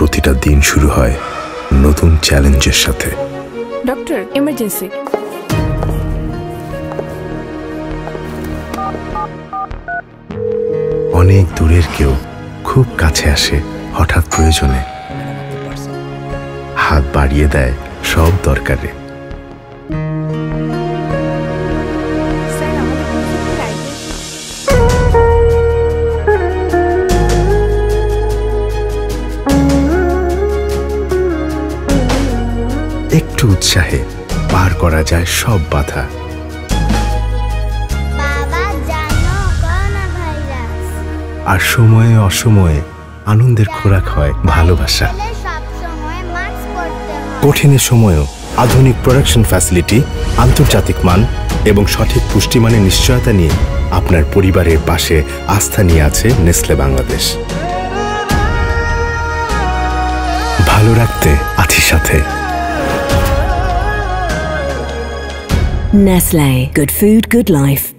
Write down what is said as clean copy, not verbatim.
প্রতিটা দিন শুরু হয় নতুন চ্যালেঞ্জের সাথে। Doctor, emergency. অনেক দূরের কেউ খুব কাছে আসে হঠাৎ প্রয়োজনে, হাত বাড়িয়ে দেয় সব দরকারে। একটু উৎসাহে পার করা যায় সব বাধা। আর সময়ে অসময়ে আনন্দের খোরাক হয় ভালোবাসা। কঠিনের সময়ও আধুনিক প্রোডাকশন ফ্যাসিলিটি, আন্তর্জাতিক মান এবং সঠিক পুষ্টিমানের নিশ্চয়তা নিয়ে আপনার পরিবারের পাশে আস্থা নিয়ে আছে নেসলে বাংলাদেশ। ভালো রাখতে আছি সাথে। Nestle, good food, good life.